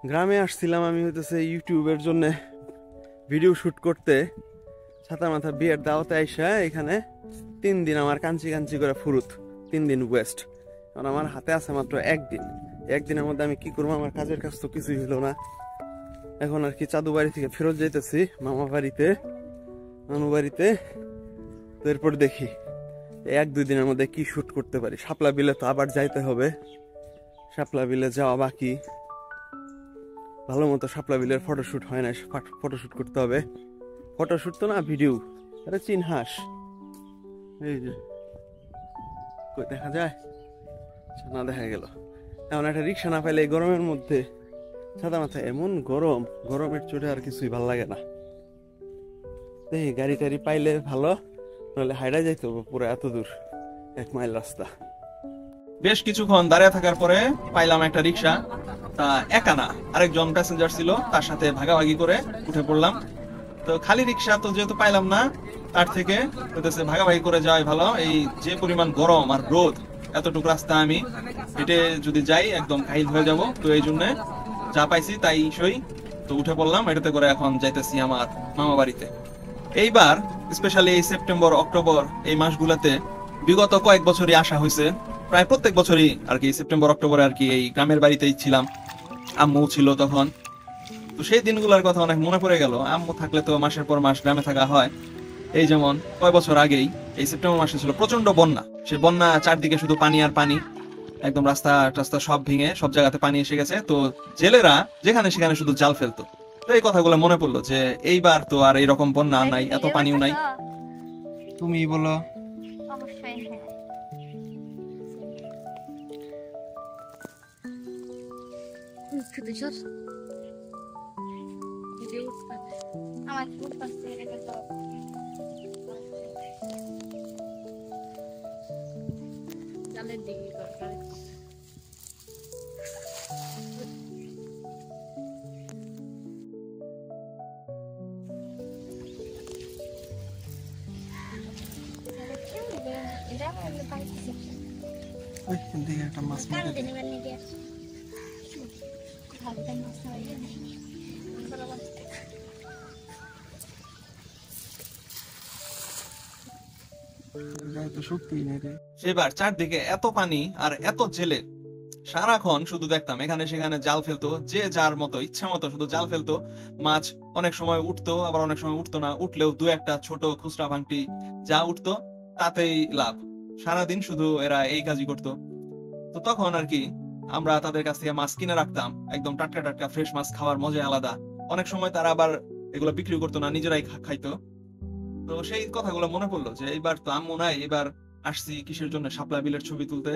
গ্রামে আসছিলাম আমি হইতেছে ইউটিউবের জন্য ভিডিও শুট করতে। ছাতা মাথা বিয়ের দাওয়াতে আইসা এখানে 3 দিন আমার কাঞ্চি কাঞ্চি করে ফুরুত, 3 দিন ওয়েস্ট। কারণ আমার হাতে আছে মাত্র একদিন। একদিনের মধ্যে আমি কি করবো? আমার কাজের কাজ তো কিছুই হলো না। এখন আর কি চাদু বাড়ি থেকে ফেরত যাইতেছি মামা বাড়িতে, নানু বাড়িতে। তো এরপর দেখি 1-2 দিনের মধ্যে কি শুট করতে পারি। শাপলা বিলে তো আবার যাইতে হবে, শাপলা বিলে যাওয়া বাকি। ভালো মতো শাপলা বিলের ফটোশুট হয় না, ফটোশুট করতে হবে। ফটোশুট তো না, ভিডিও। আরে চিনহাস, এই যে কই দেখা যায়? না দেখা গেল। এমন একটা রিক্সা না পাইলে এই গরমের মধ্যে ছাতা মাথায় এমন গরম, গরমের চোটে আর কিছুই ভাল লাগে না। দেখি গাড়ি টাড়ি পাইলে ভালো, নাহলে হাইডা যাইতে হবে পুরো এত দূর, 1 মাইল রাস্তা। বেশ কিছুক্ষণ দাঁড়িয়ে থাকার পরে পাইলাম একটা রিক্সা। তা একা না, আরেকজন প্যাসেঞ্জার ছিল, তার সাথে ভাগাভাগি করে উঠে পড়লাম। তো খালি রিক্সা তো যেহেতু পাইলাম না, তার থেকে হইতেছে ভাগাভাগি করে যাওয়াই ভালো। এই যে পরিমাণ গরম আর রোদ, এতটুকু রাস্তা আমি হেঁটে যদি যাই একদম কাহিল হয়ে যাব। তো এই জন্য যা পাইছি তাই সই, তো উঠে পড়লাম এটাতে করে। এখন যাইতেছি আমার মামা বাড়িতে। এইবার স্পেশালি এই সেপ্টেম্বর অক্টোবর এই মাসগুলোতে বিগত কয়েক বছরই আসা হয়েছে, প্রায় প্রত্যেক বছরই আর কি সেপ্টেম্বর অক্টোবরে আর কি এই গ্রামের বাড়িতেই ছিলাম। আম্মু ছিল তখন। তো সেই দিনগুলোর কথা অনেক মনে পড়ে গেল। আম্মু থাকলে তো মাসের পর মাস গ্রামে থাকা হয়। এই যেমন কয় বছর আগেই এই সেপ্টেম্বর মাসে ছিল প্রচন্ড বন্যা। সে বন্যা চারদিকে শুধু পানি আর পানি, একদম রাস্তা টাস্তা সব ভেঙে সব জায়গাতে পানি এসে গেছে। তো জেলেরা যেখানে সেখানে শুধু জাল ফেলতো। তো এই কথাগুলো মনে পড়লো যে এইবার তো আর এইরকম বন্যা নাই, এত পানিও নাই। তুমি বলো। অবশ্যই হ্যাঁ। আমার খুব কষ্ট হয়ে গেল। জালের দিকে দরকার। এটা আমি পাইছি। ওই দিকে একটা মাছ কারণ মেরে দিনে বেলা গিয়ে ভাবতে মাছ হয়ে নেই। সেবার চারদিকে এত পানি আর এত জেলে, সারাক্ষণ শুধু দেখতাম এখানে সেখানে জাল ফেলতো, যে যার মতো ইচ্ছা মতো শুধু জাল ফেলতো। মাছ অনেক সময় উঠতো, আবার অনেক সময় উঠতো না। উঠলেও দু একটা ছোট খুচরা ভাঙটি যা উঠতো তাতেই লাভ। সারাদিন শুধু এরা এই কাজই করতো। তো তখন আর কি আমরা তাদের কাছ থেকে মাছ কিনে রাখতাম। একদম টাটকা টাটকা ফ্রেশ মাছ খাওয়ার মজা আলাদা। অনেক সময় তারা আবার এগুলো বিক্রি করতো না, নিজেরাই খাইতো। তো সেই কথাগুলো মনে পড়লো যে এইবার তো আম্মু নাই, এবার আসছি কিসের জন্য? শাপলা বিলের ছবি তুলতে।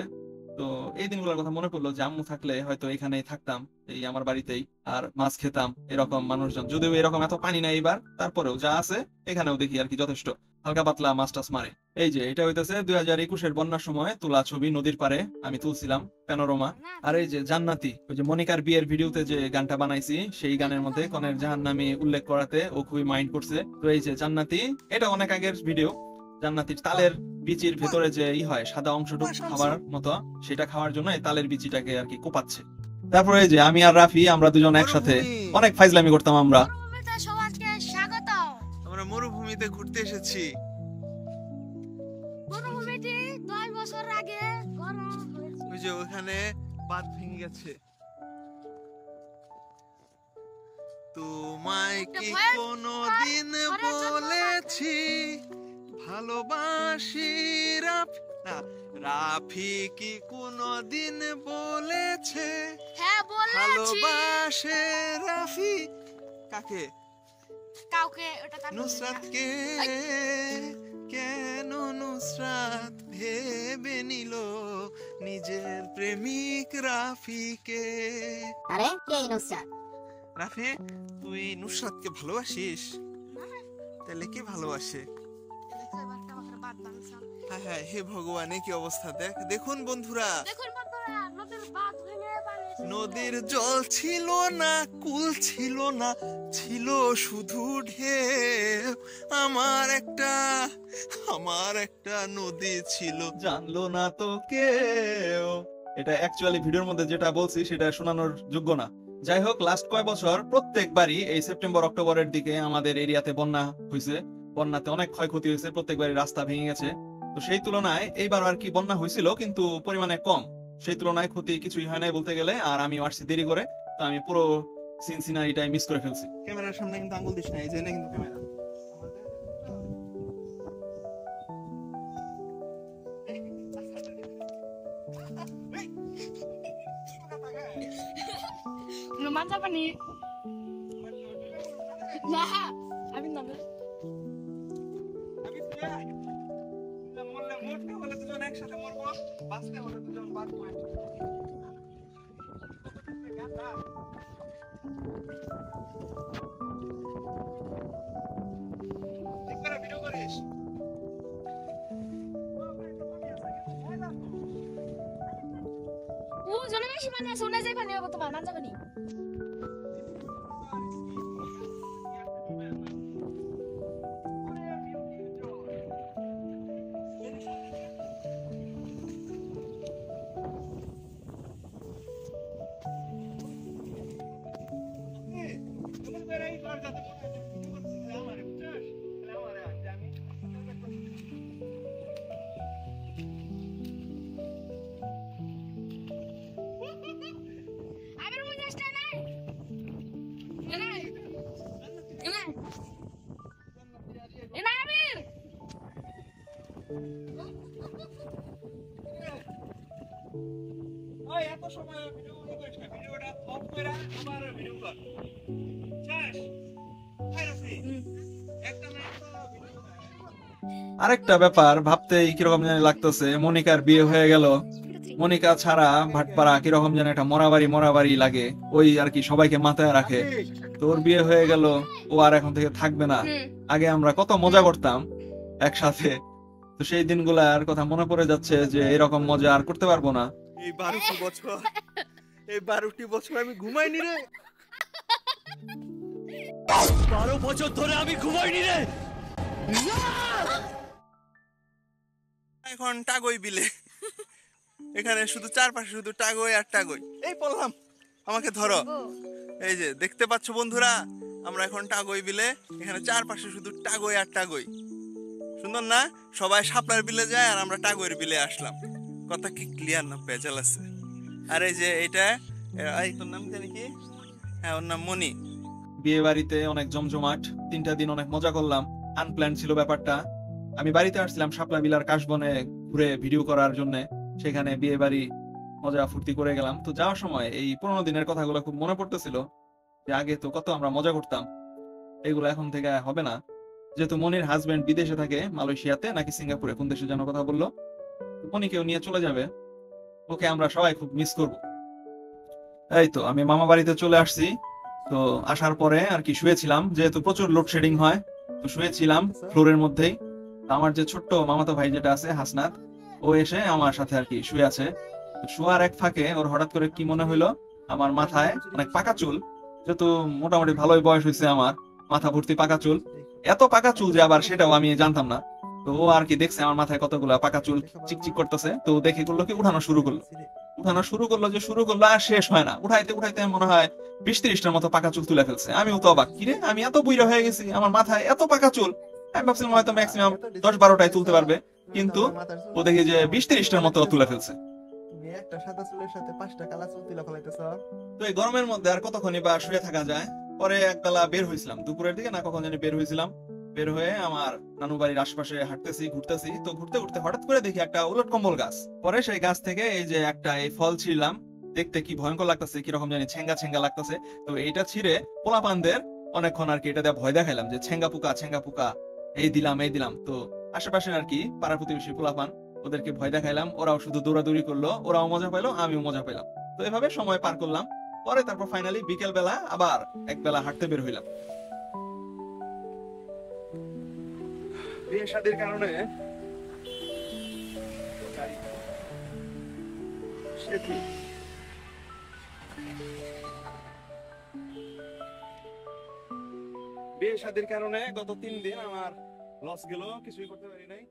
তো এই দিনগুলোর কথা মনে পড়লো যে আম্মু থাকলে হয়তো এখানেই থাকতাম, এই আমার বাড়িতেই, আর মাছ খেতাম। এরকম মানুষজন, যদিও এরকম এত পানি নাই এবার, তারপরেও যা আছে এখানেও দেখি আর কি যথেষ্ট হালকা পাতলা মাছ টাছ মারে। এই যে এটা হইতেছে 2021-এর বন্যার সময় তোলা ছবি, নদীর পাড়ে আমি তুলছিলাম, প্যানোরামা। আর এই যে জান্নাতি, ওই যে মনিকার বিয়ের ভিডিওতে যে গানটা বানাইছি, সেই গানের মধ্যে কনের জাহান্নামী উল্লেখ করাতে ও খুবই মাইন্ড করছে। তো এই যে জান্নাতি, এটা অনেক আগের ভিডিও। জান্নাতির তালের বিচির ভেতরে যে হয় সাদা অংশটুকু খাবার মতো, সেটা খাওয়ার জন্য এই তালের বিচিটাকে আর কি কোপাচ্ছে। তারপরে এই যে আমি আর রাফি, আমরা দুজন একসাথে অনেক ফাইজলামি করতাম আমরা। সবাইকে স্বাগত। আমরা মরুভূমিতে ঘুরতে এসেছি। মরুভূমিতে 10 বছর আগে গরম হয়েছে। ওই যে ওখানে বাঁধ ভেঙে গেছে। তোমায় কি কোনদিন বলেছি ভালোবাসি? রাফি কি কোনদিন বলেছে হ্যাঁ বলেছি ভালোবাসে রাফি? কাকে? কাউকে ওটা কাটুন। নুসরাতকে। কেন নুসরাত ভেবে নিল নিজের প্রেমিক রাফিকে? আরে কে নুসরাত? রাফি, তুই নুসরাতকে ভালোবাসিস? তাহলে কে ভালোবাসে? হ্যাঁ হ্যাঁ, হে ভগবান, কি অবস্থা! দেখুন বন্ধুরা, নদীর জল ছিল না, কুল ছিল না, ছিল শুধু ঢেউ। আমার একটা নদী ছিল, জানলো না তো কেউ। এটা অ্যাকচুয়ালি ভিডিওর মধ্যে যেটা বলছি সেটা শোনানোর যোগ্য না। যাই হোক, লাস্ট কয় বছর প্রত্যেকবারই এই সেপ্টেম্বর অক্টোবরের দিকে আমাদের এরিয়াতে বন্যা হয়েছে। বন্যাতে অনেক ক্ষয়ক্ষতি হয়েছে, প্রত্যেকবারই রাস্তা ভেঙে গেছে। তো সেই তুলনায় এইবার আর কি বন্যা হয়েছিল, কিন্তু পরিমাণে কম। সেই তুলনায় ক্ষতি কিছুই হয় নাই বলতে গেলে। আর আমি আসছি দেরি করে, তো আমি পুরো সিনসিনারিটাই মিস করে ফেলছি। ক্যামেরার সামনে কিন্তু আঙ্গুল দিস না, এই যে এনে কিন্তু camera. Manja apa nih? Nah, abis nambah. একসাথে মরবো, বাঁচতে হলে দুজন বাঁচবো একসাথে। ঠিক করে ভিডিও করিস। Jangan masih mana? Sunai saya pani apa tuh manja apa nih? Abir mau nyasta nai? Nai, nai, nai Abir. ওই এত সময় ভিডিও করিস না, ভিডিওটা অফ করে আবার ভিডিও কর। শেষ। হাই রাফি, একটা না একটা ভিডিও কর। আরেকটা ব্যাপার ভাবতেই কিরকম জানি লাগতেছে, মনিকার বিয়ে হয়ে গেল। মনিকা ছাড়া ভাটপাড়া কিরকম যেন একটা মরাবাড়ি লাগে, ওই আর কি সবাইকে মাথায় রাখে। তোর বিয়ে হয়ে গেল, ও আর এখন থেকে থাকবে না। আগে আমরা কত মজা করতাম একসাথে, তো সেই দিনগুলার কথা মনে পড়ে যাচ্ছে যে এরকম মজা আর করতে পারবো না। এই 12টি বছর আমি ঘুমাইনি রে। 12 বছর ধরে আমি ঘুমাইনি রে। এখন টাগই বিলে, এখানে শুধু চারপাশে শুধু টাগই আর টাগই। এই পড়লাম, আমাকে ধরো। এই যে দেখতে পাচ্ছ বন্ধুরা, আমরা এখন টাগই বিলে, এখানে চারপাশে শুধু টাগই আর টাগই। সুন্দর না? সবাই শাপলার বিলে যায় আর আমরা টাগইয়ের বিলে আসলাম। কথা কি ক্লিয়ার না? পেঁচাল আছে। আর এই যে এটা, এই তোর নাম জানি কি? হ্যাঁ, ওর নাম মনি। বিয়ে বাড়িতে অনেক জমজমাট, 3টা দিন অনেক মজা করলাম। আনপ্ল্যান ছিল ব্যাপারটা। আমি বাড়িতে আসছিলাম শাপলা বিলার কাশবনে ঘুরে ভিডিও করার জন্য, সেখানে বিয়ে বাড়ি মজা ফুর্তি করে গেলাম। তো যাওয়ার সময় এই পুরোনো দিনের কথাগুলো খুব মনে পড়তেছিল, যে আগে তো কত আমরা মজা করতাম, এগুলো এখন থেকে হবে না। যেহেতু মনির হাজবেন্ড বিদেশে থাকে, মালয়েশিয়াতে নাকি সিঙ্গাপুরে, কোন দেশে যেন কথা বললো, মনিকেও নিয়ে চলে যাবে, ওকে আমরা সবাই খুব মিস করব। এই তো আমি মামা বাড়িতে চলে আসছি। তো আসার পরে আর কি শুয়েছিলাম, যেহেতু প্রচুর লোডশেডিং হয়, তো শুয়েছিলাম ফ্লোরের মধ্যেই। তো আমার যে ছোট্ট মামাতো ভাই যেটা আছে হাসনাত, ও এসে আমার সাথে আর কি শুয়ে আছে। তো শোয়ার এক ফাঁকে ওর হঠাৎ করে কি মনে হইলো, আমার মাথায় অনেক পাকা চুল। যেহেতু মোটামুটি ভালোই বয়স হয়েছে আমার, মাথা ভর্তি পাকা চুল। এত পাকা চুল যে আবার সেটাও আমি জানতাম না। তো ও আর কি দেখছে আমার মাথায় কতগুলা পাকা চুল চিকচিক করতেছে, তো দেখে করলো কি উঠানো শুরু করলো। শুরু করলো আর শেষ হয় না, উঠাইতে উঠাইতে মনে হয় 20-30টার মতো পাকা চুল তুলে ফেলছে। আমিও তো অবাক, কিরে আমি এত বুইড়া হয়ে গেছি, আমার মাথায় এত পাকা চুল। আমি ভাবছিলাম হয়তো ম্যাক্সিমাম 10-12টাই তুলতে পারবে, কিন্তু ও দেখি যে 20-30টার মতো তুলে ফেলছে। একটা সাদা চুলের সাথে 5টা কালা চুল তুলে ফেলাইতেছ। তো এই গরমের মধ্যে আর কতক্ষণই বা শুয়ে থাকা যায়। পরে একবেলা বের হয়েছিলাম, দুপুরের দিকে না কখন জানি বের হয়েছিলাম। বের হয়ে আমার নানু বাড়ির আশপাশে হাঁটতেছি, ঘুরতেছি। তো ঘুরতে ঘুরতে হঠাৎ করে দেখি একটা উলট কম্বল গাছ। পরে সেই গাছ থেকে এই যে একটা এই ফল ছিঁড়লাম, দেখতে কি ভয়ঙ্কর লাগতেছে, কিরকম জানি ছেঙ্গা ছেঙ্গা লাগতেছে। তো এইটা ছিঁড়ে পোলাপানদের অনেকক্ষণ আর কি এটা দিয়ে ভয় দেখাইলাম, যে ছেঙ্গা পোকা এই দিলাম। তো আশেপাশে আর কি পাড়া প্রতিবেশী পোলাপান, ওদেরকে ভয় দেখাইলাম। ওরাও শুধু দৌড়াদৌড়ি করলো, ওরাও মজা পাইলো, আমিও মজা পেলাম। তো এভাবে সময় পার করলাম। পরে তারপর ফাইনালি বিকেল বেলা আবার একবেলা হাঁটতে বের হইলাম। বিয়ে শাদীর কারণে বিয়ে শাদীর কারণে গত 3 দিন আমার লস গেল, কিছুই করতে পারি নাই।